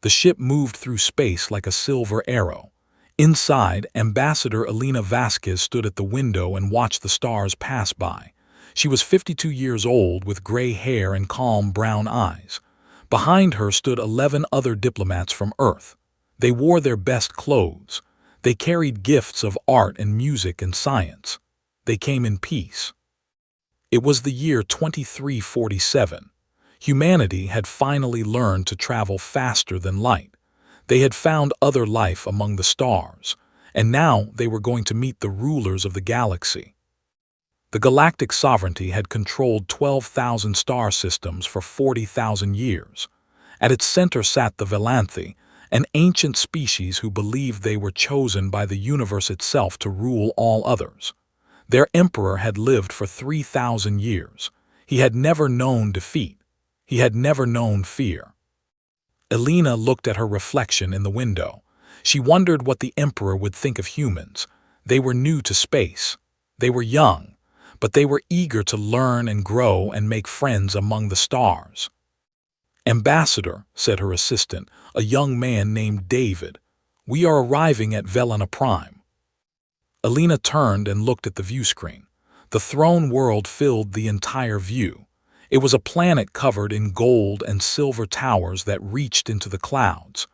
The ship moved through space like a silver arrow. Inside, Ambassador Elena Vasquez stood at the window and watched the stars pass by. She was 52 years old with gray hair and calm brown eyes. Behind her stood 11 other diplomats from Earth. They wore their best clothes. They carried gifts of art and music and science. They came in peace. It was the year 2347. Humanity had finally learned to travel faster than light. They had found other life among the stars, and now they were going to meet the rulers of the galaxy. The galactic sovereignty had controlled 12,000 star systems for 40,000 years. At its center sat the Velanthi, an ancient species who believed they were chosen by the universe itself to rule all others. Their emperor had lived for 3,000 years. He had never known defeat. He had never known fear. Elena looked at her reflection in the window. She wondered what the emperor would think of humans. They were new to space. They were young, but they were eager to learn and grow and make friends among the stars. "Ambassador," said her assistant, a young man named David, "we are arriving at Velana Prime." Elena turned and looked at the view screen. The throne world filled the entire view. It was a planet covered in gold and silver towers that reached into the clouds.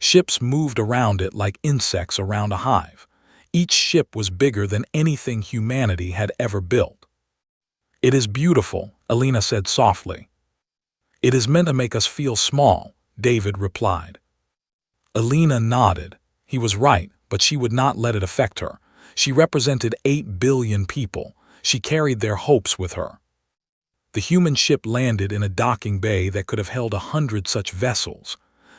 Ships moved around it like insects around a hive. Each ship was bigger than anything humanity had ever built. "It is beautiful," Elena said softly. "It is meant to make us feel small," David replied. Elena nodded. He was right, but she would not let it affect her. She represented 8 billion people. She carried their hopes with her. The human ship landed in a docking bay that could have held 100 such vessels.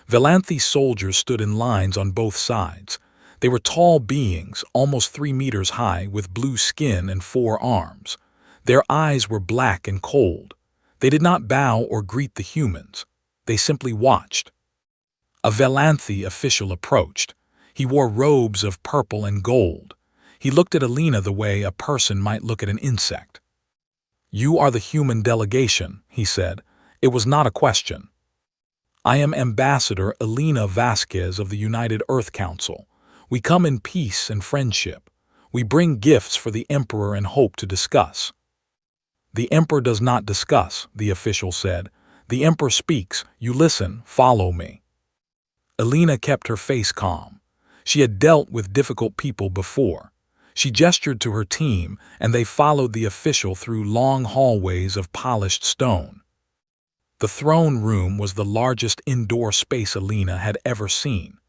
Velanthi soldiers stood in lines on both sides. They were tall beings, almost 3 meters high, with blue skin and 4 arms. Their eyes were black and cold. They did not bow or greet the humans. They simply watched. A Velanthi official approached. He wore robes of purple and gold. He looked at Elena the way a person might look at an insect. "You are the human delegation," he said. It was not a question. "I am Ambassador Elena Vasquez of the United Earth Council. We come in peace and friendship. We bring gifts for the Emperor and hope to discuss." "The Emperor does not discuss," the official said. "The Emperor speaks. You listen. Follow me." Elena kept her face calm. She had dealt with difficult people before. She gestured to her team, and they followed the official through long hallways of polished stone. The throne room was the largest indoor space Elena had ever seen.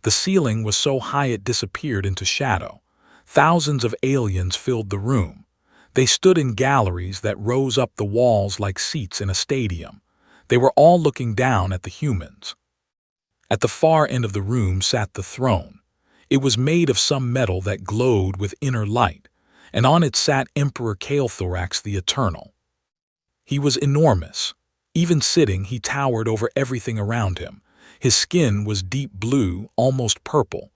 The ceiling was so high it disappeared into shadow. Thousands of aliens filled the room. They stood in galleries that rose up the walls like seats in a stadium. They were all looking down at the humans. At the far end of the room sat the throne. It was made of some metal that glowed with inner light, and on it sat Emperor Kael'Thorax the Eternal. He was enormous. Even sitting, he towered over everything around him. His skin was deep blue, almost purple.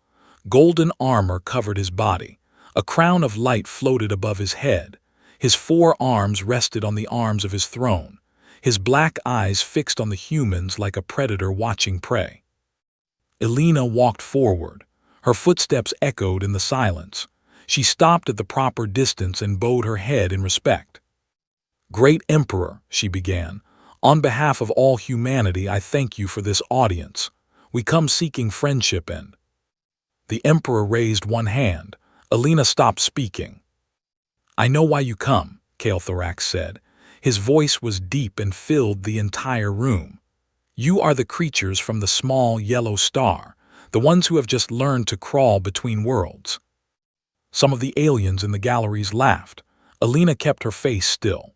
Golden armor covered his body. A crown of light floated above his head. His 4 arms rested on the arms of his throne. His black eyes fixed on the humans like a predator watching prey. Elena walked forward. Her footsteps echoed in the silence. She stopped at the proper distance and bowed her head in respect. "Great Emperor," she began, "on behalf of all humanity, I thank you for this audience. We come seeking friendship and—" The Emperor raised one hand. Elena stopped speaking. "I know why you come," Kael'Thorax said. His voice was deep and filled the entire room. "You are the creatures from the small yellow star, the ones who have just learned to crawl between worlds." Some of the aliens in the galleries laughed. Elena kept her face still.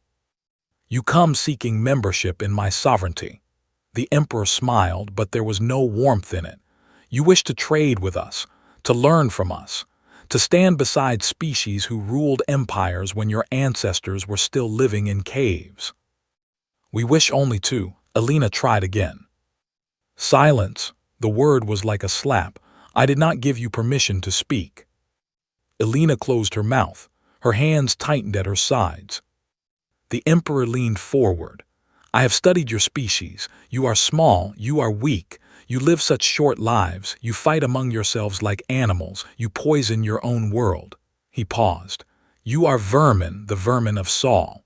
"You come seeking membership in my sovereignty." The Emperor smiled, but there was no warmth in it. "You wish to trade with us, to learn from us, to stand beside species who ruled empires when your ancestors were still living in caves." "We wish only to," Elena tried again. "Silence." The word was like a slap. "I did not give you permission to speak." Elena closed her mouth. Her hands tightened at her sides. The Emperor leaned forward. "I have studied your species. You are small, you are weak, You live such short lives, you fight among yourselves like animals, you poison your own world." He paused. "You are vermin, the vermin of Saul."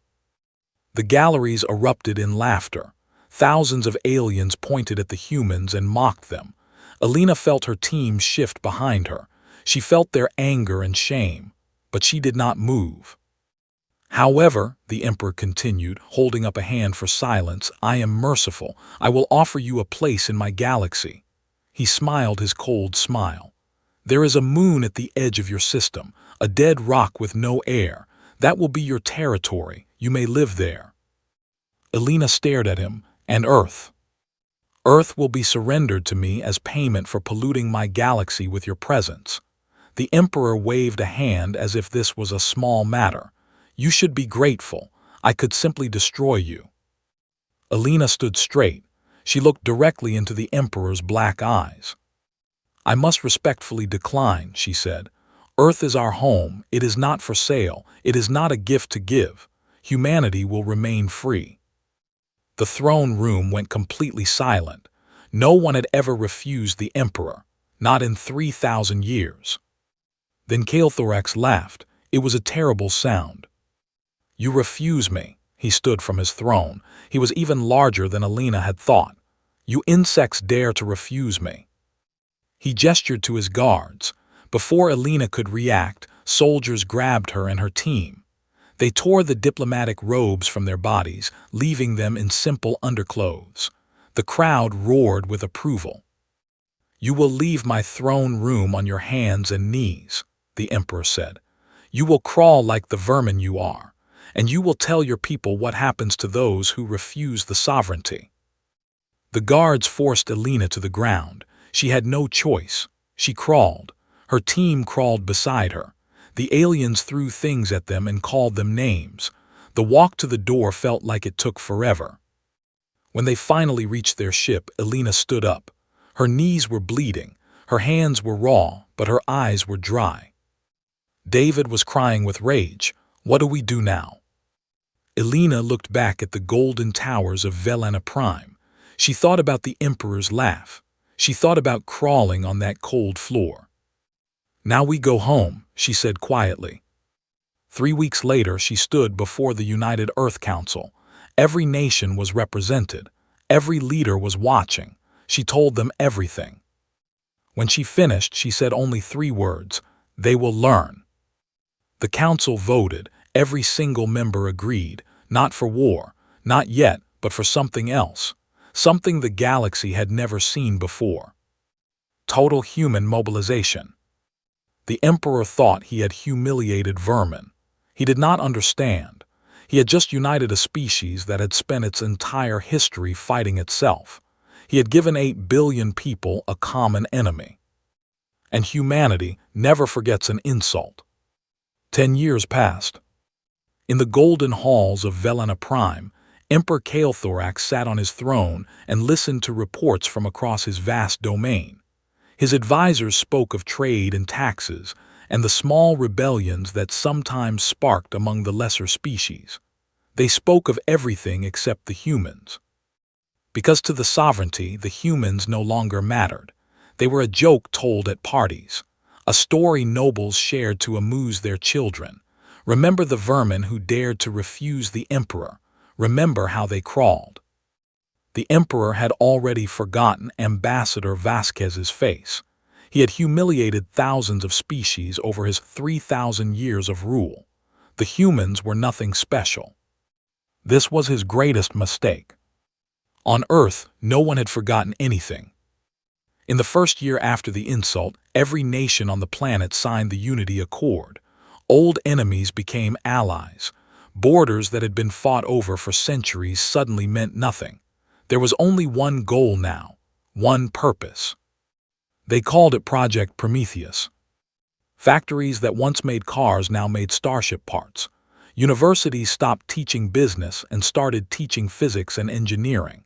The galleries erupted in laughter. Thousands of aliens pointed at the humans and mocked them. Alina felt her team shift behind her. She felt their anger and shame, but she did not move. "However," the Emperor continued, holding up a hand for silence, "I am merciful. I will offer you a place in my galaxy." He smiled his cold smile. "There is a moon at the edge of your system, a dead rock with no air. That will be your territory. You may live there." Alina stared at him. "And Earth?" "Earth will be surrendered to me as payment for polluting my galaxy with your presence." The Emperor waved a hand as if this was a small matter. "You should be grateful. I could simply destroy you." Alina stood straight. She looked directly into the Emperor's black eyes. "I must respectfully decline," she said. "Earth is our home. It is not for sale. It is not a gift to give. Humanity will remain free." The throne room went completely silent. No one had ever refused the Emperor, not in 3,000 years. Then Kael'Thorax laughed. It was a terrible sound. "You refuse me." He stood from his throne. He was even larger than Alina had thought. "You insects dare to refuse me." He gestured to his guards. Before Alina could react, soldiers grabbed her and her team. They tore the diplomatic robes from their bodies, leaving them in simple underclothes. The crowd roared with approval. "You will leave my throne room on your hands and knees," the Emperor said. "You will crawl like the vermin you are, and you will tell your people what happens to those who refuse the sovereignty." The guards forced Alina to the ground. She had no choice. She crawled. Her team crawled beside her. The aliens threw things at them and called them names. The walk to the door felt like it took forever. When they finally reached their ship, Alina stood up. Her knees were bleeding. Her hands were raw, but her eyes were dry. David was crying with rage. "What do we do now?" Alina looked back at the golden towers of Velana Prime. She thought about the Emperor's laugh. She thought about crawling on that cold floor. "Now we go home," she said quietly. 3 weeks later, she stood before the United Earth Council. Every nation was represented. Every leader was watching. She told them everything. When she finished, she said only 3 words: "They will learn." The council voted. Every single member agreed. Not for war, not yet, but for something else. Something the galaxy had never seen before. Total human mobilization. The Emperor thought he had humiliated vermin. He did not understand. He had just united a species that had spent its entire history fighting itself. He had given 8 billion people a common enemy. And humanity never forgets an insult. 10 years passed. In the golden halls of Velana Prime, Emperor Kael'Thorax sat on his throne and listened to reports from across his vast domain. His advisors spoke of trade and taxes, and the small rebellions that sometimes sparked among the lesser species. They spoke of everything except the humans. Because to the sovereignty, the humans no longer mattered. They were a joke told at parties, a story nobles shared to amuse their children. Remember the vermin who dared to refuse the Emperor. Remember how they crawled. The Emperor had already forgotten Ambassador Vasquez's face. He had humiliated thousands of species over his 3,000 years of rule. The humans were nothing special. This was his greatest mistake. On Earth, no one had forgotten anything. In the first year after the insult, every nation on the planet signed the Unity Accord. Old enemies became allies. Borders that had been fought over for centuries suddenly meant nothing. There was only one goal now, one purpose. They called it Project Prometheus. Factories that once made cars now made starship parts. Universities stopped teaching business and started teaching physics and engineering.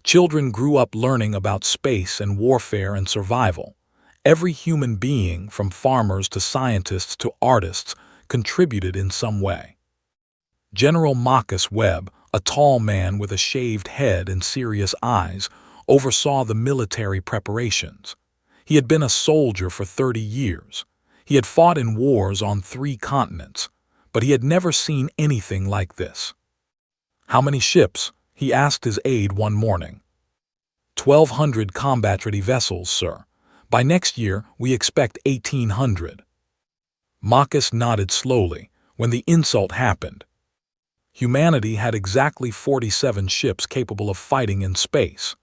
Children grew up learning about space and warfare and survival. Every human being, from farmers to scientists to artists, contributed in some way. General Marcus Webb, a tall man with a shaved head and serious eyes, oversaw the military preparations. He had been a soldier for 30 years. He had fought in wars on 3 continents, but he had never seen anything like this. "How many ships?" he asked his aide one morning. 1,200 combat-ready vessels, sir. By next year, we expect 1,800. Marcus nodded slowly when the insult happened. Humanity had exactly 47 ships capable of fighting in space.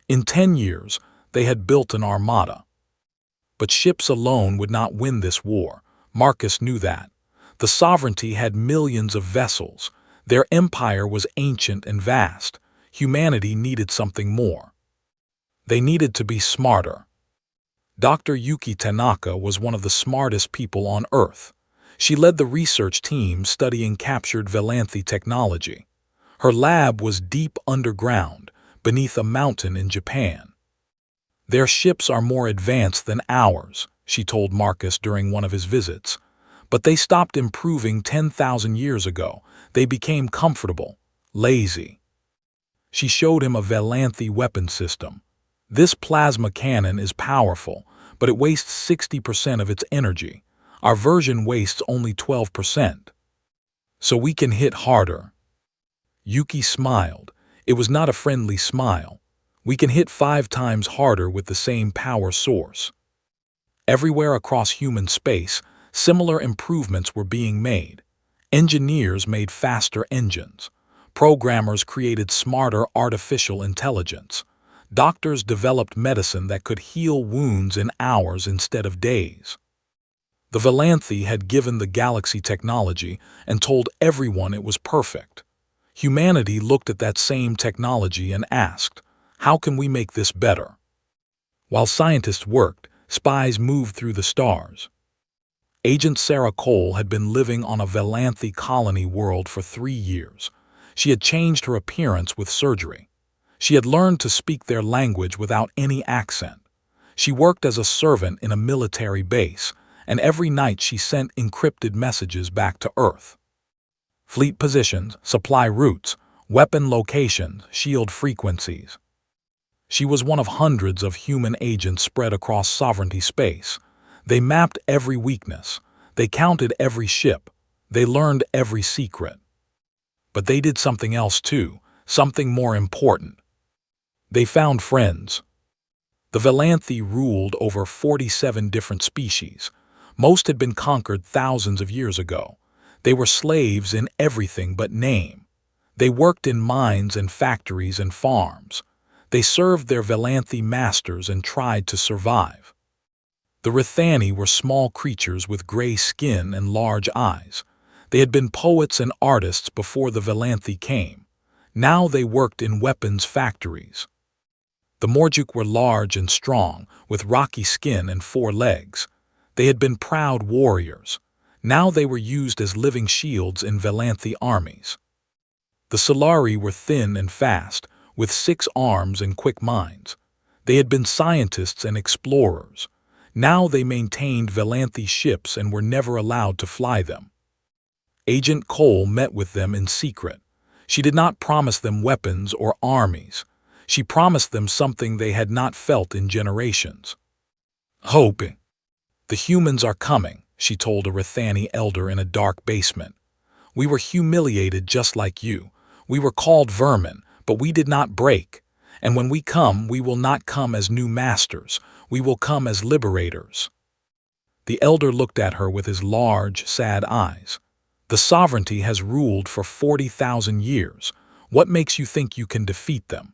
In 10 years, they had built an armada. But ships alone would not win this war. Marcus knew that. The sovereignty had millions of vessels. Their empire was ancient and vast. Humanity needed something more. They needed to be smarter. Dr. Yuki Tanaka was one of the smartest people on Earth. She led the research team studying captured Velanthy technology. Her lab was deep underground, beneath a mountain in Japan. "Their ships are more advanced than ours," she told Marcus during one of his visits. "But they stopped improving 10,000 years ago. They became comfortable, lazy." She showed him a Velanthy weapon system. "This plasma cannon is powerful, but it wastes 60% of its energy. Our version wastes only 12%. So we can hit harder." Yuki smiled. It was not a friendly smile. "We can hit 5 times harder with the same power source." Everywhere across human space, similar improvements were being made. Engineers made faster engines. Programmers created smarter artificial intelligence. Doctors developed medicine that could heal wounds in hours instead of days. The Velanthy had given the galaxy technology and told everyone it was perfect. Humanity looked at that same technology and asked, "How can we make this better?" While scientists worked, spies moved through the stars. Agent Sarah Cole had been living on a Velanthy colony world for 3 years. She had changed her appearance with surgery. She had learned to speak their language without any accent. She worked as a servant in a military base, and every night she sent encrypted messages back to Earth. Fleet positions, supply routes, weapon locations, shield frequencies. She was one of hundreds of human agents spread across sovereignty space. They mapped every weakness. They counted every ship. They learned every secret. But they did something else too, something more important. They found friends. The Velanthy ruled over 47 different species. Most had been conquered thousands of years ago. They were slaves in everything but name. They worked in mines and factories and farms. They served their Velanthy masters and tried to survive. The Rithani were small creatures with gray skin and large eyes. They had been poets and artists before the Velanthy came. Now they worked in weapons factories. The Morjuk were large and strong, with rocky skin and 4 legs. They had been proud warriors. Now they were used as living shields in Velanthy armies. The Solari were thin and fast, with 6 arms and quick minds. They had been scientists and explorers. Now they maintained Velanthy ships and were never allowed to fly them. Agent Cole met with them in secret. She did not promise them weapons or armies. She promised them something they had not felt in generations. "Hope. The humans are coming," she told a Rithani elder in a dark basement. "We were humiliated just like you. We were called vermin, but we did not break. And when we come, we will not come as new masters. We will come as liberators." The elder looked at her with his large, sad eyes. "The sovereignty has ruled for 40,000 years. What makes you think you can defeat them?"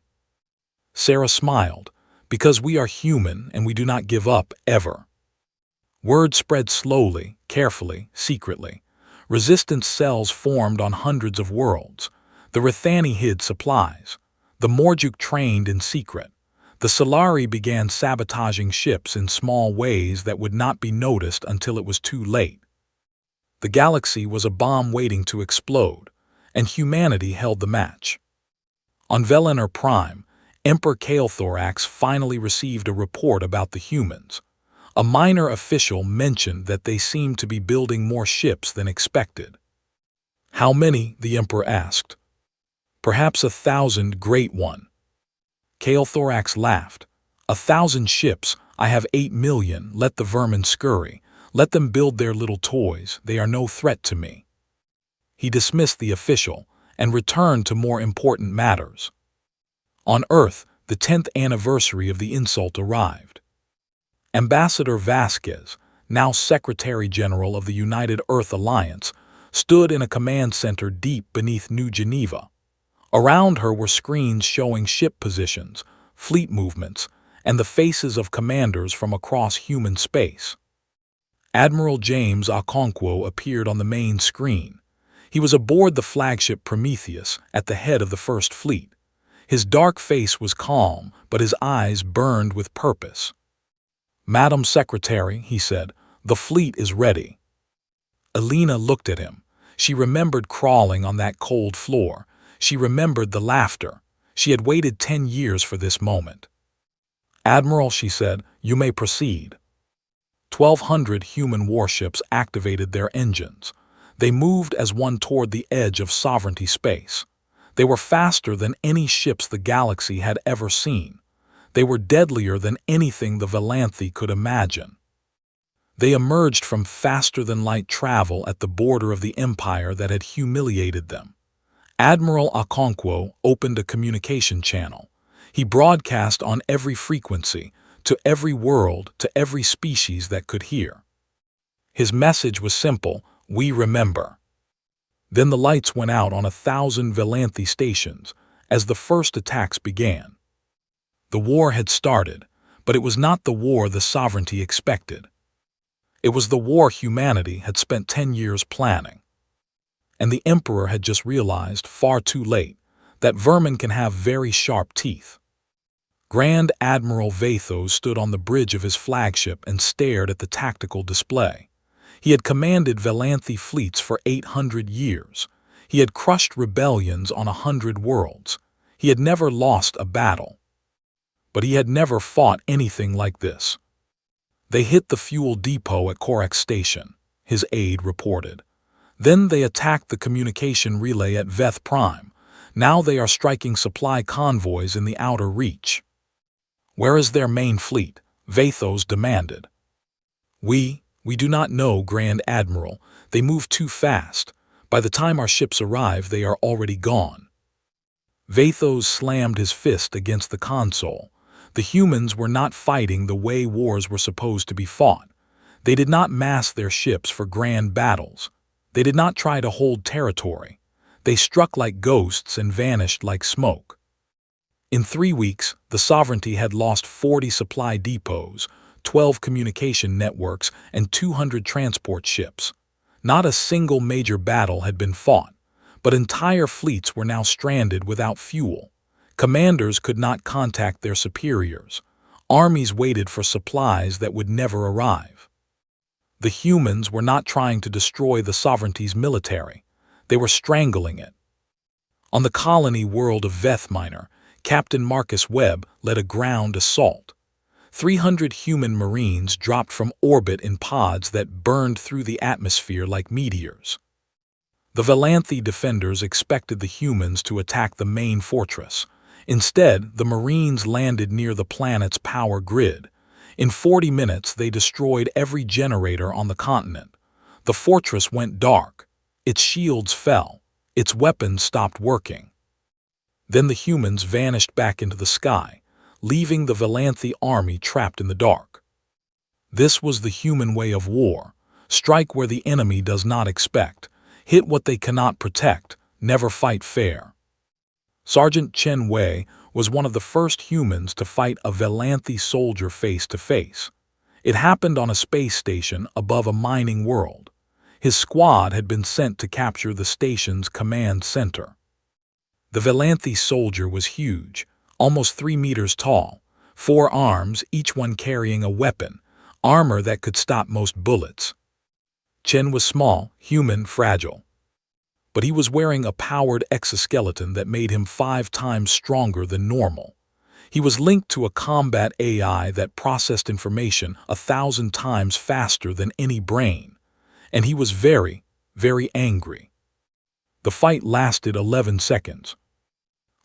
Sarah smiled. "Because we are human and we do not give up, ever." Word spread slowly, carefully, secretly. Resistance cells formed on hundreds of worlds. The Rithani hid supplies. The Morjuk trained in secret. The Solari began sabotaging ships in small ways that would not be noticed until it was too late. The galaxy was a bomb waiting to explode, and humanity held the match. On Velenar Prime, Emperor Kael'Thorax finally received a report about the humans. A minor official mentioned that they seemed to be building more ships than expected. "How many?" the Emperor asked. "Perhaps 1,000, Great One." Kael'Thorax laughed. 1,000 ships, I have 8,000,000, let the vermin scurry. Let them build their little toys, they are no threat to me. He dismissed the official and returned to more important matters. On Earth, the 10th anniversary of the insult arrived. Ambassador Vasquez, now Secretary General of the United Earth Alliance, stood in a command center deep beneath New Geneva. Around her were screens showing ship positions, fleet movements, and the faces of commanders from across human space. Admiral James Okonkwo appeared on the main screen. He was aboard the flagship Prometheus at the head of the First Fleet. His dark face was calm, but his eyes burned with purpose. "Madam Secretary," he said, "the fleet is ready." Alina looked at him. She remembered crawling on that cold floor. She remembered the laughter. She had waited 10 years for this moment. "Admiral," she said, "you may proceed." 1,200 human warships activated their engines. They moved as one toward the edge of sovereignty space. They were faster than any ships the galaxy had ever seen. They were deadlier than anything the Valanthi could imagine. They emerged from faster-than-light travel at the border of the empire that had humiliated them. Admiral Okonkwo opened a communication channel. He broadcast on every frequency, to every world, to every species that could hear. His message was simple: we remember. Then the lights went out on 1,000 Valanthi stations as the first attacks began. The war had started, but it was not the war the sovereignty expected. It was the war humanity had spent 10 years planning. And the Emperor had just realized, far too late, that vermin can have very sharp teeth. Grand Admiral Vathos stood on the bridge of his flagship and stared at the tactical display. He had commanded Valanthi fleets for 800 years. He had crushed rebellions on 100 worlds. He had never lost a battle. But he had never fought anything like this. "They hit the fuel depot at Korax Station," his aide reported. "Then they attacked the communication relay at Veth Prime. Now they are striking supply convoys in the outer reach." "Where is their main fleet?" Vathos demanded. We do not know, Grand Admiral. They move too fast. By the time our ships arrive, they are already gone." Vathos slammed his fist against the console. The humans were not fighting the way wars were supposed to be fought. They did not mass their ships for grand battles. They did not try to hold territory. They struck like ghosts and vanished like smoke. In 3 weeks, the sovereignty had lost 40 supply depots, 12 communication networks, and 200 transport ships. Not a single major battle had been fought, but entire fleets were now stranded without fuel. Commanders could not contact their superiors. Armies waited for supplies that would never arrive. The humans were not trying to destroy the sovereignty's military. They were strangling it. On the colony world of Veth Minor, Captain Marcus Webb led a ground assault. 300 human marines dropped from orbit in pods that burned through the atmosphere like meteors. The Valanthi defenders expected the humans to attack the main fortress. Instead, the Marines landed near the planet's power grid. In 40 minutes, they destroyed every generator on the continent. The fortress went dark. Its shields fell. Its weapons stopped working. Then the humans vanished back into the sky, leaving the Valanthi army trapped in the dark. This was the human way of war. Strike where the enemy does not expect. Hit what they cannot protect. Never fight fair. Sergeant Chen Wei was one of the first humans to fight a Valanthi soldier face to face. It happened on a space station above a mining world. His squad had been sent to capture the station's command center. The Valanthi soldier was huge, almost 3 meters tall, 4 arms, each one carrying a weapon, armor that could stop most bullets. Chen was small, human, fragile. But he was wearing a powered exoskeleton that made him 5 times stronger than normal. He was linked to a combat AI that processed information 1,000 times faster than any brain. And he was very, very angry. The fight lasted 11 seconds.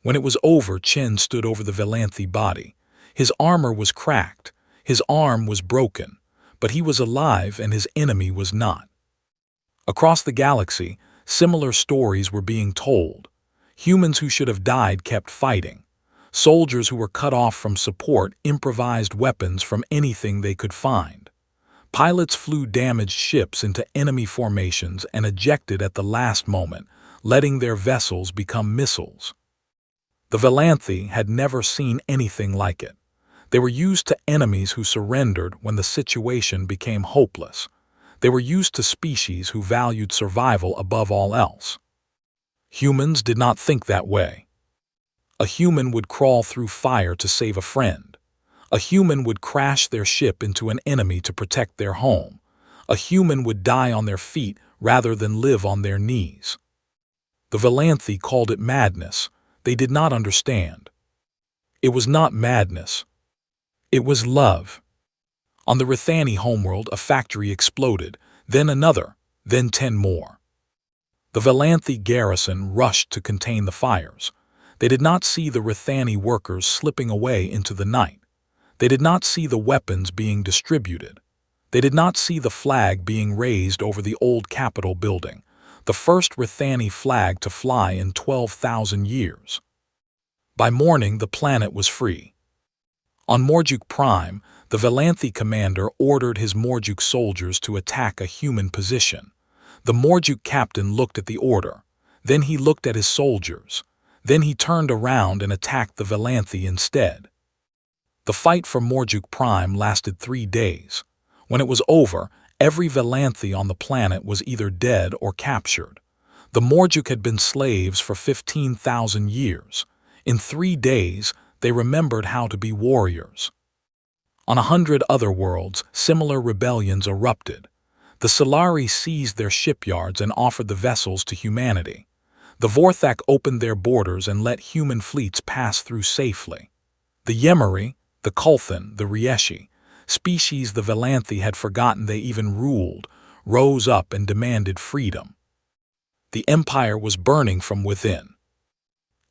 When it was over, Chen stood over the Velanthe body. His armor was cracked, his arm was broken, but he was alive and his enemy was not. Across the galaxy, similar stories were being told. Humans who should have died kept fighting. Soldiers who were cut off from support improvised weapons from anything they could find. Pilots flew damaged ships into enemy formations and ejected at the last moment, letting their vessels become missiles. The Velanthe had never seen anything like it. They were used to enemies who surrendered when the situation became hopeless. They were used to species who valued survival above all else. Humans did not think that way. A human would crawl through fire to save a friend. A human would crash their ship into an enemy to protect their home. A human would die on their feet rather than live on their knees. The Velanthe called it madness. They did not understand. It was not madness. It was love. On the Rithani homeworld, a factory exploded, then another, then 10 more. The Velanthe garrison rushed to contain the fires. They did not see the Rithani workers slipping away into the night. They did not see the weapons being distributed. They did not see the flag being raised over the old Capitol building, the first Rithani flag to fly in 12,000 years. By morning, the planet was free. On Morjuk Prime, the Velanthe commander ordered his Morjuk soldiers to attack a human position. The Morjuk captain looked at the order. Then he looked at his soldiers. Then he turned around and attacked the Velanthe instead. The fight for Morjuk Prime lasted 3 days. When it was over, every Velanthe on the planet was either dead or captured. The Morjuk had been slaves for 15,000 years. In 3 days, they remembered how to be warriors. On 100 other worlds, similar rebellions erupted. The Solari seized their shipyards and offered the vessels to humanity. The Vorthak opened their borders and let human fleets pass through safely. The Yemeri, the Kulthan, the Rieshi, species the Velanthe had forgotten they even ruled, rose up and demanded freedom. The empire was burning from within.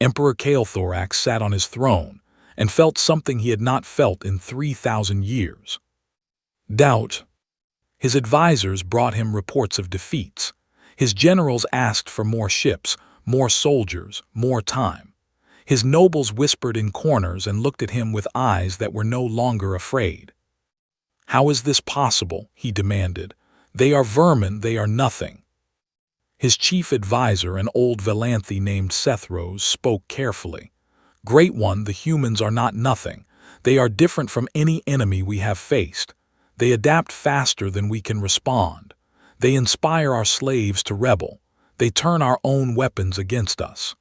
Emperor Kael'Thorax sat on his throne and felt something he had not felt in 3,000 years. Doubt. His advisors brought him reports of defeats. His generals asked for more ships, more soldiers, more time. His nobles whispered in corners and looked at him with eyes that were no longer afraid. "How is this possible?" he demanded. "They are vermin, they are nothing." His chief advisor, an old Velanthe named Sethros, spoke carefully. "Great One, the humans are not nothing. They are different from any enemy we have faced. They adapt faster than we can respond. They inspire our slaves to rebel. They turn our own weapons against us.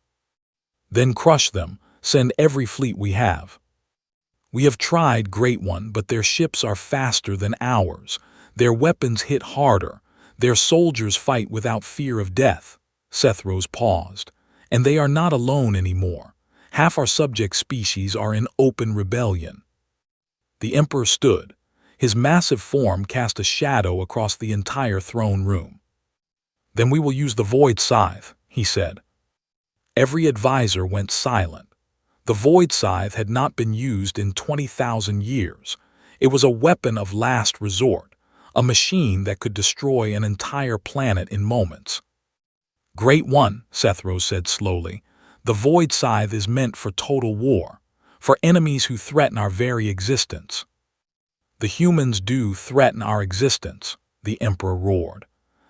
Then crush them, send every fleet we have. We have tried, Great One, but their ships are faster than ours. Their weapons hit harder. Their soldiers fight without fear of death." Sethros paused. "And they are not alone anymore. Half our subject species are in open rebellion." The emperor stood. His massive form cast a shadow across the entire throne room. "Then we will use the Void Scythe," he said. Every advisor went silent. The Void Scythe had not been used in 20,000 years. It was a weapon of last resort, a machine that could destroy an entire planet in moments. "Great One," Sethros said slowly, "the Void Scythe is meant for total war, for enemies who threaten our very existence." "The humans do threaten our existence," the Emperor roared.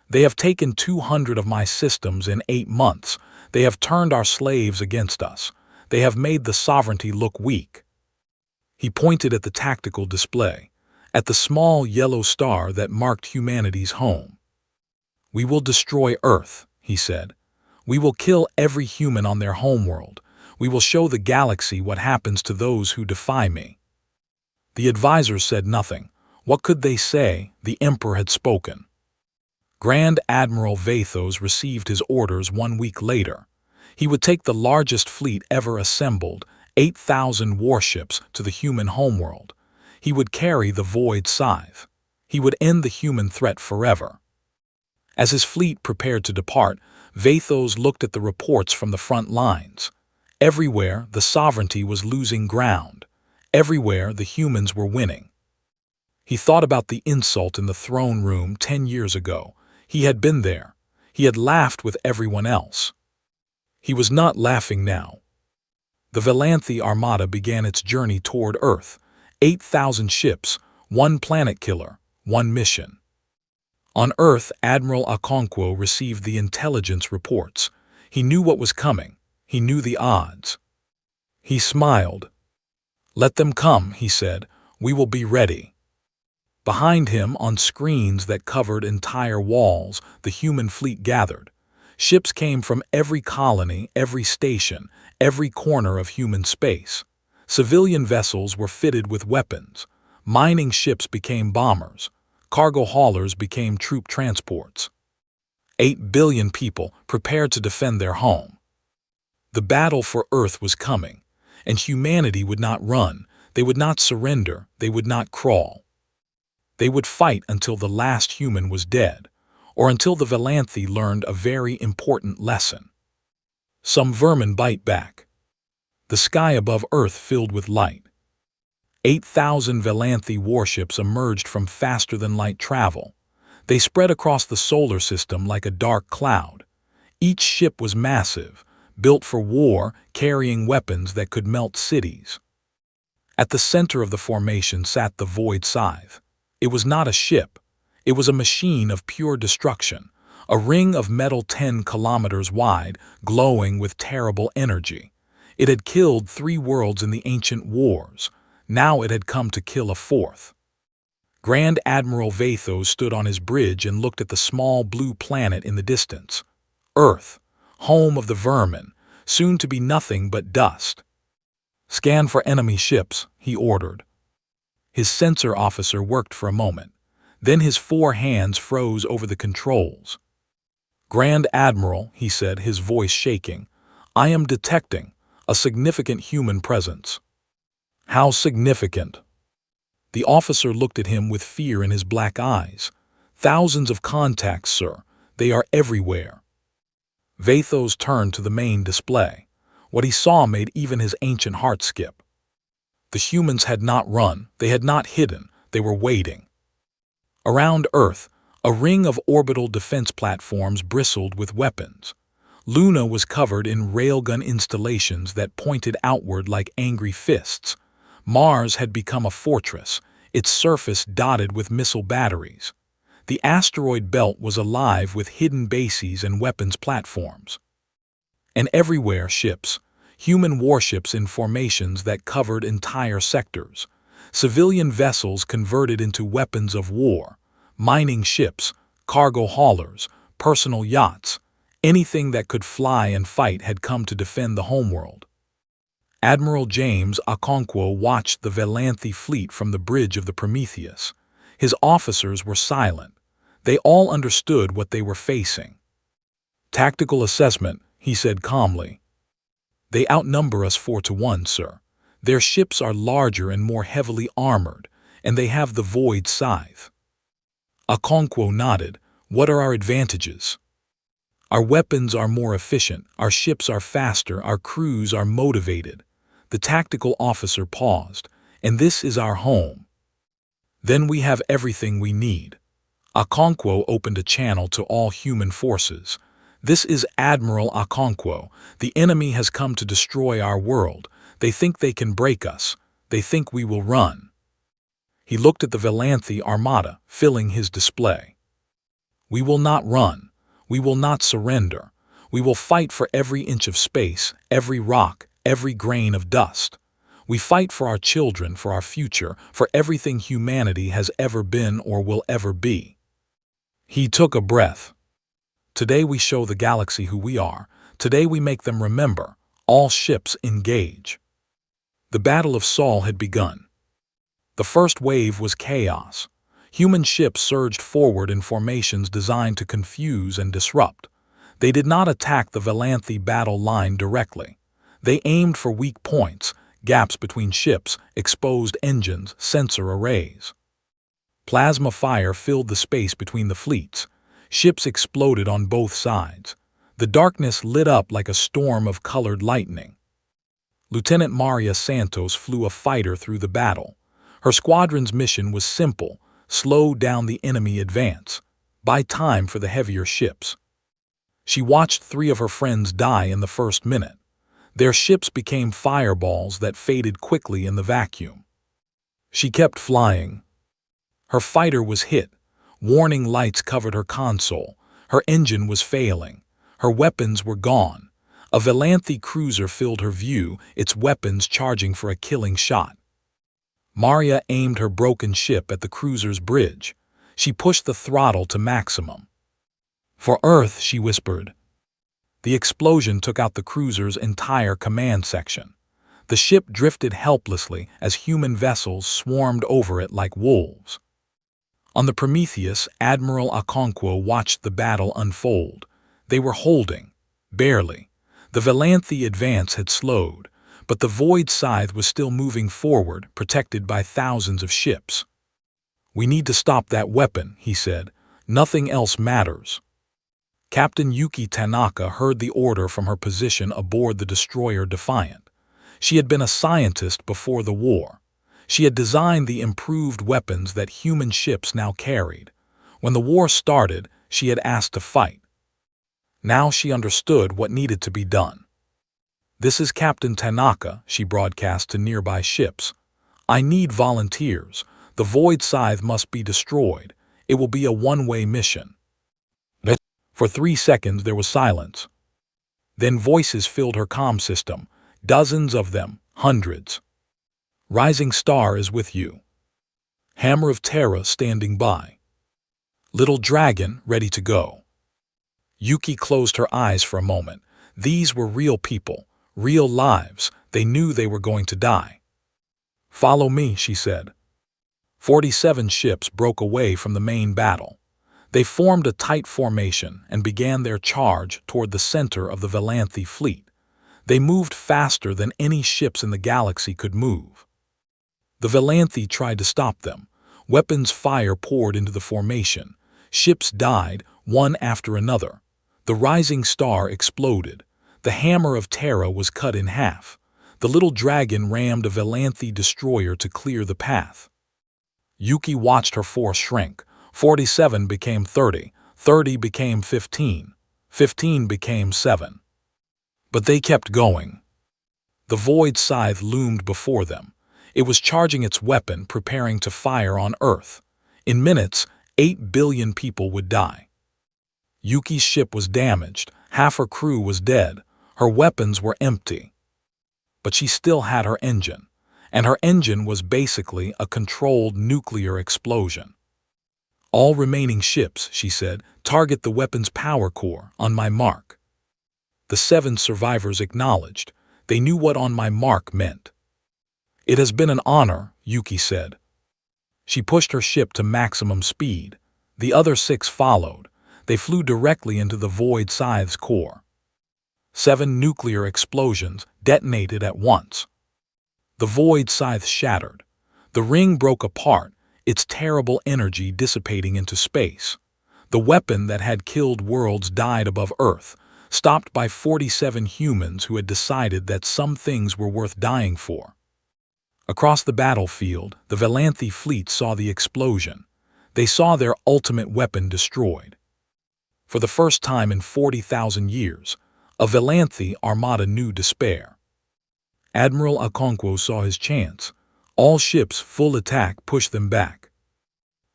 "They have taken 200 of my systems in 8 months. They have turned our slaves against us. They have made the sovereignty look weak." He pointed at the tactical display, at the small yellow star that marked humanity's home. "We will destroy Earth," he said. "We will kill every human on their homeworld. We will show the galaxy what happens to those who defy me." The advisors said nothing. What could they say? The Emperor had spoken. Grand Admiral Vathos received his orders 1 week later. He would take the largest fleet ever assembled, 8,000 warships, to the human homeworld. He would carry the Void Scythe. He would end the human threat forever. As his fleet prepared to depart, Vathos looked at the reports from the front lines. Everywhere, the sovereignty was losing ground. Everywhere, the humans were winning. He thought about the insult in the throne room 10 years ago. He had been there. He had laughed with everyone else. He was not laughing now. The Velanthe Armada began its journey toward Earth. 8,000 ships, one planet killer, one mission. On Earth, Admiral Okonkwo received the intelligence reports. He knew what was coming. He knew the odds. He smiled. "Let them come," he said. "We will be ready." Behind him, on screens that covered entire walls, the human fleet gathered. Ships came from every colony, every station, every corner of human space. Civilian vessels were fitted with weapons. Mining ships became bombers. Cargo haulers became troop transports. 8 billion people prepared to defend their home. The battle for Earth was coming, and humanity would not run, they would not surrender, they would not crawl. They would fight until the last human was dead, or until the Velanthe learned a very important lesson. Some vermin bite back. The sky above Earth filled with light. 8,000 Velanthe warships emerged from faster-than-light travel. They spread across the solar system like a dark cloud. Each ship was massive, built for war, carrying weapons that could melt cities. At the center of the formation sat the Void Scythe. It was not a ship. It was a machine of pure destruction, a ring of metal 10 kilometers wide, glowing with terrible energy. It had killed 3 worlds in the ancient wars. Now it had come to kill a 4th. Grand Admiral Vathos stood on his bridge and looked at the small blue planet in the distance. Earth, home of the vermin, soon to be nothing but dust. "Scan for enemy ships," he ordered. His sensor officer worked for a moment. Then his 4 hands froze over the controls. "Grand Admiral," he said, his voice shaking, "I am detecting a significant human presence." "How significant?" The officer looked at him with fear in his black eyes. "Thousands of contacts, sir. They are everywhere." Vathos turned to the main display. What he saw made even his ancient heart skip. The humans had not run, they had not hidden, they were waiting. Around Earth, a ring of orbital defense platforms bristled with weapons. Luna was covered in railgun installations that pointed outward like angry fists. Mars had become a fortress, its surface dotted with missile batteries. The asteroid belt was alive with hidden bases and weapons platforms. And everywhere ships, human warships in formations that covered entire sectors. Civilian vessels converted into weapons of war, mining ships, cargo haulers, personal yachts. Anything that could fly and fight had come to defend the homeworld. Admiral James Okonkwo watched the Velanthe fleet from the bridge of the Prometheus. His officers were silent. They all understood what they were facing. "Tactical assessment," he said calmly. "They outnumber us 4 to 1, sir. Their ships are larger and more heavily armored, and they have the Void Scythe." Okonkwo nodded. "What are our advantages?" "Our weapons are more efficient, our ships are faster, our crews are motivated." The tactical officer paused. "And this is our home." "Then we have everything we need." Okonkwo opened a channel to all human forces. "This is Admiral Okonkwo. The enemy has come to destroy our world. They think they can break us. They think we will run." He looked at the Velanthe Armada, filling his display. "We will not run. We will not surrender. We will fight for every inch of space, every rock, every grain of dust. We fight for our children, for our future, for everything humanity has ever been or will ever be." He took a breath. "Today we show the galaxy who we are. Today we make them remember. All ships engage." The Battle of Saul had begun. The first wave was chaos. Human ships surged forward in formations designed to confuse and disrupt. They did not attack the Velanthe battle line directly. They aimed for weak points, gaps between ships, exposed engines, sensor arrays. Plasma fire filled the space between the fleets. Ships exploded on both sides. The darkness lit up like a storm of colored lightning. Lieutenant Maria Santos flew a fighter through the battle. Her squadron's mission was simple: slow down the enemy advance, buy time for the heavier ships. She watched 3 of her friends die in the first minute. Their ships became fireballs that faded quickly in the vacuum. She kept flying. Her fighter was hit. Warning lights covered her console. Her engine was failing. Her weapons were gone. A Velanthe cruiser filled her view, its weapons charging for a killing shot. Maria aimed her broken ship at the cruiser's bridge. She pushed the throttle to maximum. "For Earth," she whispered. The explosion took out the cruiser's entire command section. The ship drifted helplessly as human vessels swarmed over it like wolves. On the Prometheus, Admiral Okonkwo watched the battle unfold. They were holding, barely. The Velanthe advance had slowed, but the Void Scythe was still moving forward, protected by thousands of ships. "We need to stop that weapon," he said. "Nothing else matters." Captain Yuki Tanaka heard the order from her position aboard the destroyer Defiant. She had been a scientist before the war. She had designed the improved weapons that human ships now carried. When the war started, she had asked to fight. Now she understood what needed to be done. "This is Captain Tanaka," she broadcast to nearby ships. "I need volunteers. The Void Scythe must be destroyed. It will be a one-way mission." For 3 seconds there was silence. Then voices filled her comm system, dozens of them, hundreds. "Rising Star is with you. Hammer of Terra standing by. Little Dragon ready to go." Yuki closed her eyes for a moment. These were real people, real lives. They knew they were going to die. "Follow me," she said. 47 ships broke away from the main battle. They formed a tight formation and began their charge toward the center of the Velanthe fleet. They moved faster than any ships in the galaxy could move. The Velanthe tried to stop them. Weapons fire poured into the formation. Ships died, one after another. The Rising Star exploded. The Hammer of Terra was cut in half. The Little Dragon rammed a Velanthe destroyer to clear the path. Yuki watched her force shrink. 47 became 30, 30 became 15, 15 became 7. But they kept going. The Void Scythe loomed before them. It was charging its weapon, preparing to fire on Earth. In minutes, 8 billion people would die. Yuki's ship was damaged, half her crew was dead, her weapons were empty. But she still had her engine, and her engine was basically a controlled nuclear explosion. "All remaining ships," she said, "target the weapon's power core, on my mark." The 7 survivors acknowledged. They knew what "on my mark" meant. "It has been an honor," Yuki said. She pushed her ship to maximum speed. The other 6 followed. They flew directly into the Void Scythe's core. 7 nuclear explosions detonated at once. The Void Scythe shattered. The ring broke apart, its terrible energy dissipating into space. The weapon that had killed worlds died above Earth, stopped by 47 humans who had decided that some things were worth dying for. Across the battlefield, the Velanthe fleet saw the explosion. They saw their ultimate weapon destroyed. For the first time in 40,000 years, a Velanthe armada knew despair. Admiral Okonkwo saw his chance. All ships full attack pushed them back.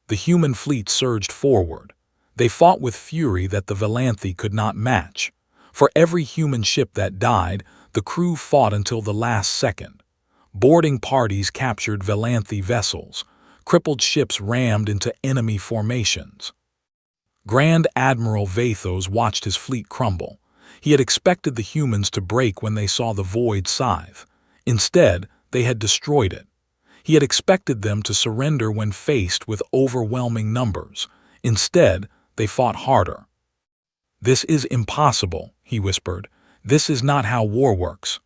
The human fleet surged forward. They fought with fury that the Velanthe could not match. For every human ship that died, the crew fought until the last second. Boarding parties captured Velanthe vessels. Crippled ships rammed into enemy formations. Grand Admiral Vathos watched his fleet crumble. He had expected the humans to break when they saw the Void Scythe. Instead, they had destroyed it. He had expected them to surrender when faced with overwhelming numbers. Instead, they fought harder. "This is impossible," he whispered. "This is not how war works."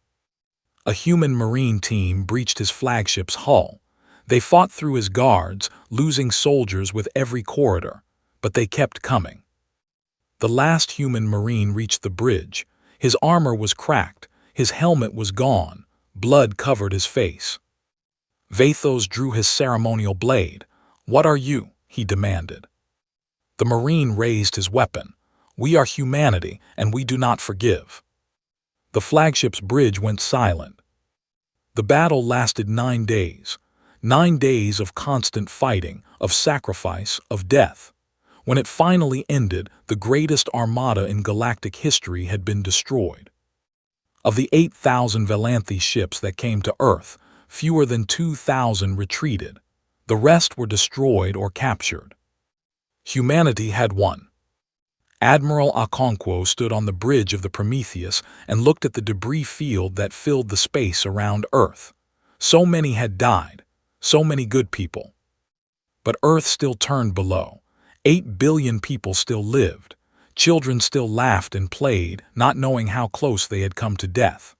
A human marine team breached his flagship's hull. They fought through his guards, losing soldiers with every corridor, but they kept coming. The last human marine reached the bridge. His armor was cracked, his helmet was gone, Blood covered his face. Vathos drew his ceremonial blade. "What are you?" he demanded. The Marine raised his weapon. "We are humanity, and we do not forgive." The flagship's bridge went silent. The battle lasted 9 days. 9 days of constant fighting, of sacrifice, of death. When it finally ended, the greatest armada in galactic history had been destroyed. Of the 8,000 Valanthi ships that came to Earth, fewer than 2,000 retreated. The rest were destroyed or captured. Humanity had won. Admiral Okonkwo stood on the bridge of the Prometheus and looked at the debris field that filled the space around Earth. So many had died, so many good people. But Earth still turned below. 8 billion people still lived. Children still laughed and played, not knowing how close they had come to death.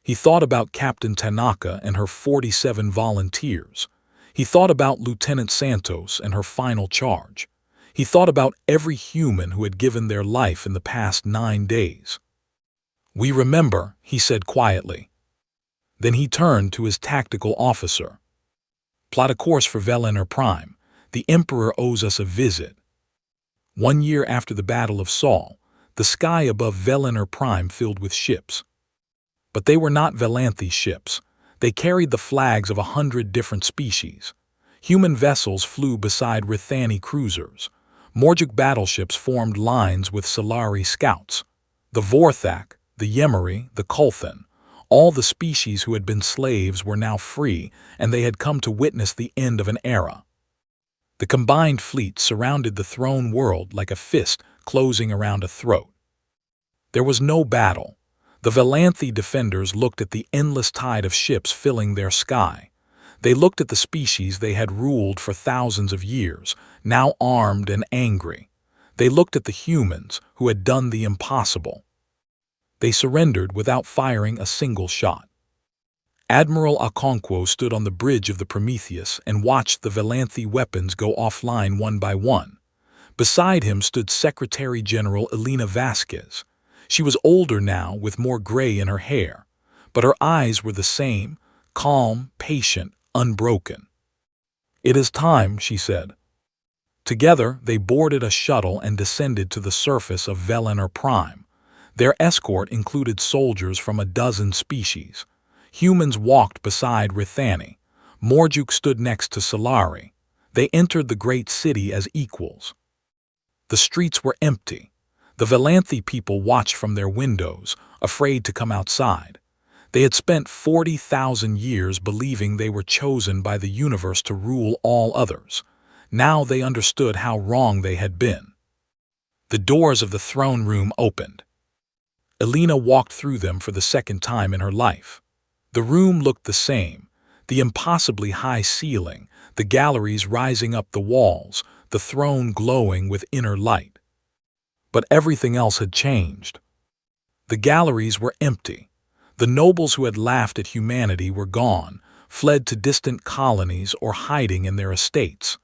He thought about Captain Tanaka and her 47 volunteers. He thought about Lieutenant Santos and her final charge. He thought about every human who had given their life in the past 9 days. "We remember," he said quietly. Then he turned to his tactical officer. "Plot a course for Velener Prime. The Emperor owes us a visit." 1 year after the Battle of Saul, the sky above Velener Prime filled with ships. But they were not Valanthi ships. They carried the flags of 100 different species. Human vessels flew beside Rithani cruisers. Morgic battleships formed lines with Solari scouts. The Vorthak, the Yemeri, the Kulthan, all the species who had been slaves were now free, and they had come to witness the end of an era. The combined fleet surrounded the throne world like a fist closing around a throat. There was no battle. The Valanthi defenders looked at the endless tide of ships filling their sky. They looked at the species they had ruled for thousands of years, now armed and angry. They looked at the humans who had done the impossible. They surrendered without firing a single shot. Admiral Okonkwo stood on the bridge of the Prometheus and watched the Valanthi weapons go offline one by one. Beside him stood Secretary General Elena Vasquez. She was older now, with more gray in her hair, but her eyes were the same, calm, patient, unbroken. "It is time," she said. Together, they boarded a shuttle and descended to the surface of Velener Prime. Their escort included soldiers from a dozen species. Humans walked beside Rithani. Morjuk stood next to Solari. They entered the great city as equals. The streets were empty. The Valanthi people watched from their windows, afraid to come outside. They had spent 40,000 years believing they were chosen by the universe to rule all others. Now they understood how wrong they had been. The doors of the throne room opened. Elena walked through them for the second time in her life. The room looked the same, the impossibly high ceiling, the galleries rising up the walls, the throne glowing with inner light. But everything else had changed. The galleries were empty. The nobles who had laughed at humanity were gone, fled to distant colonies or hiding in their estates.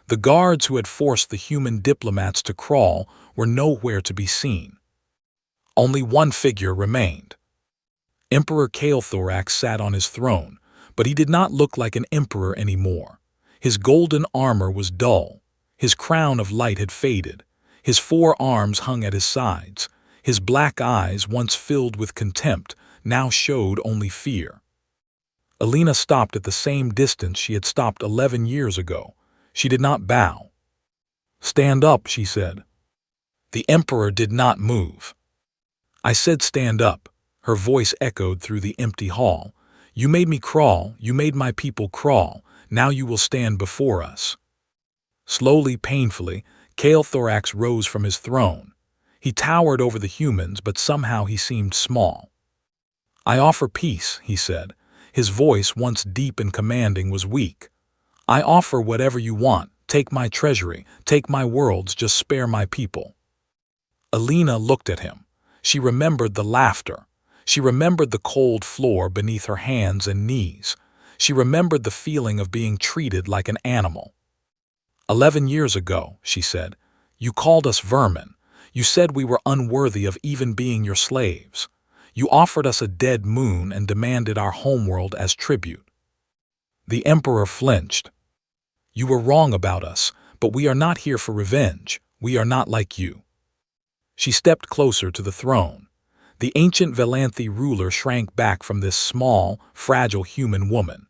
The guards who had forced the human diplomats to crawl were nowhere to be seen. Only one figure remained. Emperor Kael'Thorax sat on his throne, but he did not look like an emperor anymore. His golden armor was dull. His crown of light had faded. His 4 arms hung at his sides. His black eyes, once filled with contempt, now showed only fear. Elena stopped at the same distance she had stopped 11 years ago. She did not bow. "Stand up," she said. The Emperor did not move. "I said stand up." Her voice echoed through the empty hall. "You made me crawl, you made my people crawl, now you will stand before us." Slowly, painfully, Kael'Thorax rose from his throne. He towered over the humans, but somehow he seemed small. "I offer peace," he said. His voice, once deep and commanding, was weak. "I offer whatever you want. Take my treasury, take my worlds, just spare my people." Elena looked at him. She remembered the laughter. She remembered the cold floor beneath her hands and knees. She remembered the feeling of being treated like an animal. 11 years ago," she said, "you called us vermin. You said we were unworthy of even being your slaves. You offered us a dead moon and demanded our homeworld as tribute. The Emperor flinched. You were wrong about us, but we are not here for revenge. We are not like you. She stepped closer to the throne. The ancient Velanthi ruler shrank back from this small, fragile human woman.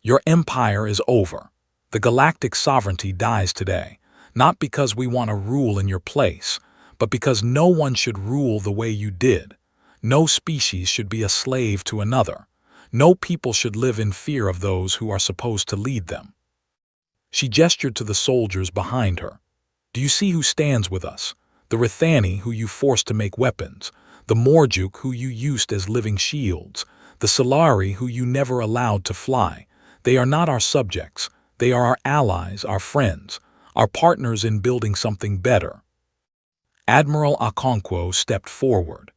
Your empire is over. The galactic sovereignty dies today, not because we want to rule in your place, but because no one should rule the way you did. No species should be a slave to another. No people should live in fear of those who are supposed to lead them. She gestured to the soldiers behind her. Do you see who stands with us? The Rithani who you forced to make weapons, the Morjuk who you used as living shields, the Solari who you never allowed to fly. They are not our subjects. They are our allies, our friends, our partners in building something better. Admiral Okonkwo stepped forward.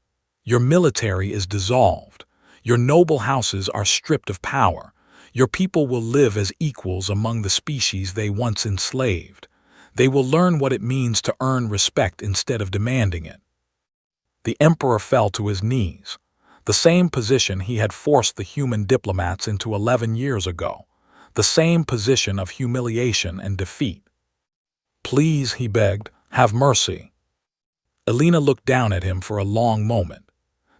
Your military is dissolved. Your noble houses are stripped of power. Your people will live as equals among the species they once enslaved. They will learn what it means to earn respect instead of demanding it. The Emperor fell to his knees, the same position he had forced the human diplomats into 11 years ago, the same position of humiliation and defeat. Please, he begged, have mercy. Elena looked down at him for a long moment.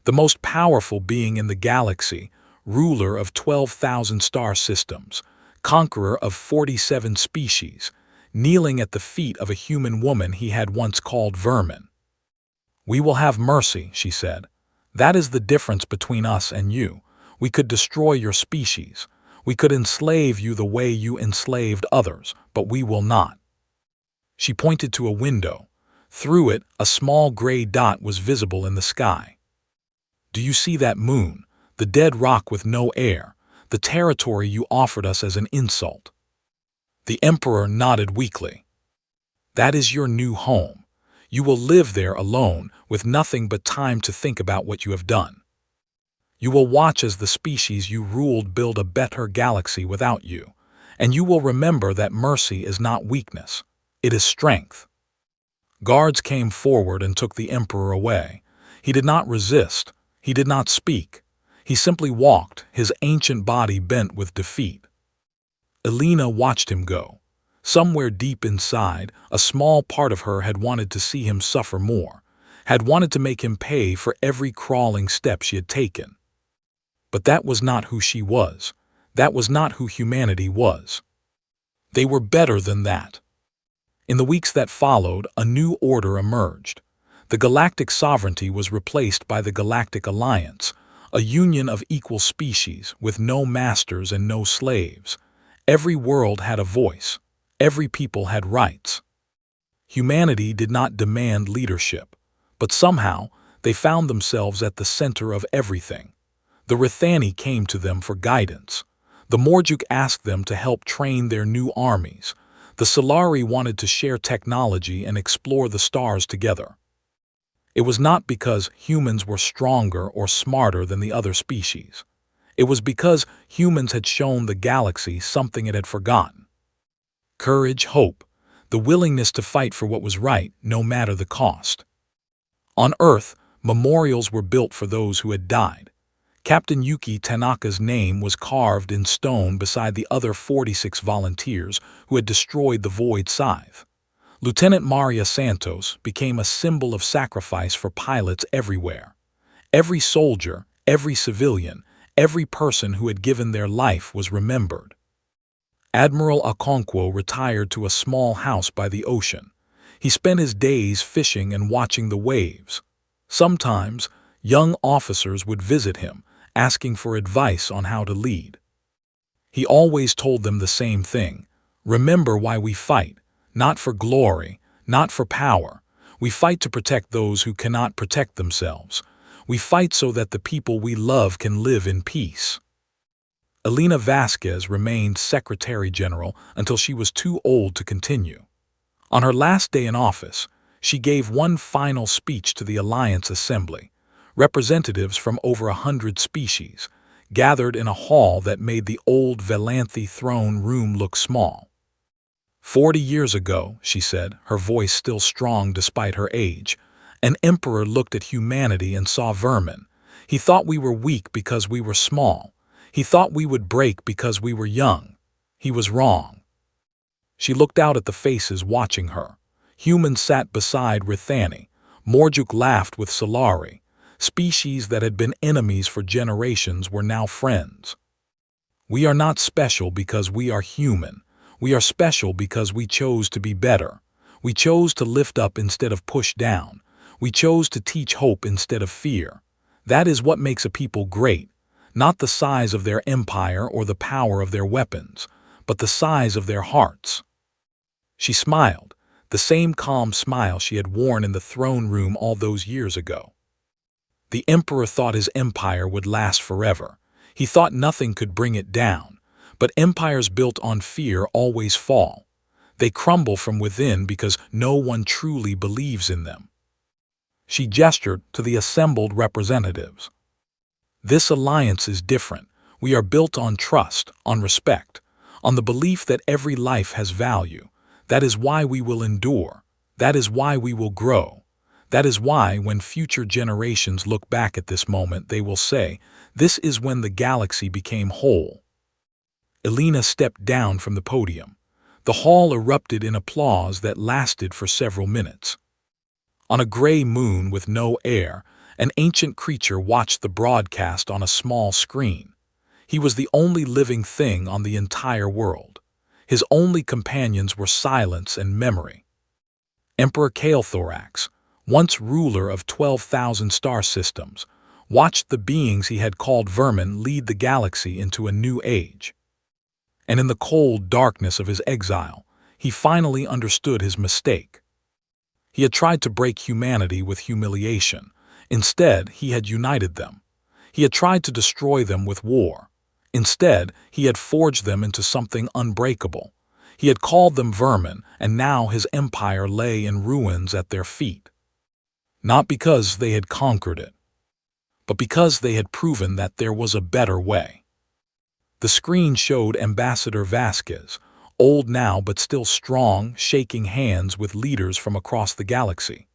The most powerful being in the galaxy, ruler of 12,000 star systems, conqueror of 47 species, kneeling at the feet of a human woman he had once called vermin. We will have mercy, she said. That is the difference between us and you. We could destroy your species. We could enslave you the way you enslaved others, but we will not. She pointed to a window. Through it, a small gray dot was visible in the sky. Do you see that moon, the dead rock with no air, the territory you offered us as an insult? The Emperor nodded weakly. That is your new home. You will live there alone, with nothing but time to think about what you have done. You will watch as the species you ruled build a better galaxy without you, and you will remember that mercy is not weakness, it is strength. Guards came forward and took the Emperor away. He did not resist. He did not speak. He simply walked, his ancient body bent with defeat. Elena watched him go. Somewhere deep inside, a small part of her had wanted to see him suffer more, had wanted to make him pay for every crawling step she had taken. But that was not who she was. That was not who humanity was. They were better than that. In the weeks that followed, a new order emerged. The galactic sovereignty was replaced by the Galactic Alliance, a union of equal species with no masters and no slaves. Every world had a voice. Every people had rights. Humanity did not demand leadership, but somehow they found themselves at the center of everything. The Rithani came to them for guidance. The Morjuk asked them to help train their new armies. The Solari wanted to share technology and explore the stars together. It was not because humans were stronger or smarter than the other species. It was because humans had shown the galaxy something it had forgotten. Courage, hope, the willingness to fight for what was right, no matter the cost. On Earth, memorials were built for those who had died. Captain Yuki Tanaka's name was carved in stone beside the other 46 volunteers who had destroyed the Void Scythe. Lieutenant Maria Santos became a symbol of sacrifice for pilots everywhere. Every soldier, every civilian, every person who had given their life was remembered. Admiral Okonkwo retired to a small house by the ocean. He spent his days fishing and watching the waves. Sometimes, young officers would visit him, asking for advice on how to lead. He always told them the same thing: remember why we fight. Not for glory, not for power. We fight to protect those who cannot protect themselves. We fight so that the people we love can live in peace. Elena Vasquez remained Secretary General until she was too old to continue. On her last day in office, she gave one final speech to the Alliance Assembly. Representatives from over 100 species gathered in a hall that made the old Velanthi throne room look small. 40 years ago, she said, her voice still strong despite her age, an emperor looked at humanity and saw vermin. He thought we were weak because we were small. He thought we would break because we were young. He was wrong. She looked out at the faces watching her. Humans sat beside Rithani. Morjuk laughed with Solari. Species that had been enemies for generations were now friends. We are not special because we are human. We are special because we chose to be better. We chose to lift up instead of push down. We chose to teach hope instead of fear. That is what makes a people great, not the size of their empire or the power of their weapons, but the size of their hearts. She smiled, the same calm smile she had worn in the throne room all those years ago. The emperor thought his empire would last forever. He thought nothing could bring it down, but empires built on fear always fall. They crumble from within because no one truly believes in them. She gestured to the assembled representatives. This alliance is different. We are built on trust, on respect, on the belief that every life has value. That is why we will endure. That is why we will grow. That is why, when future generations look back at this moment, they will say, "This is when the galaxy became whole." Elena stepped down from the podium. The hall erupted in applause that lasted for several minutes. On a gray moon with no air, an ancient creature watched the broadcast on a small screen. He was the only living thing on the entire world. His only companions were silence and memory. Emperor Kael'Thorax, once ruler of 12,000 star systems, watched the beings he had called vermin lead the galaxy into a new age. And in the cold darkness of his exile, he finally understood his mistake. He had tried to break humanity with humiliation. Instead, he had united them. He had tried to destroy them with war. Instead, he had forged them into something unbreakable. He had called them vermin, and now his empire lay in ruins at their feet. Not because they had conquered it, but because they had proven that there was a better way. The screen showed Ambassador Vasquez, old now but still strong, shaking hands with leaders from across the galaxy.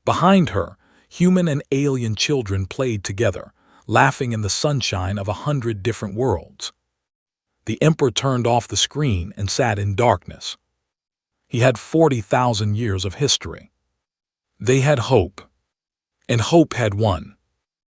Behind her, human and alien children played together, laughing in the sunshine of 100 different worlds. The Emperor turned off the screen and sat in darkness. He had 40,000 years of history. They had hope, and hope had won.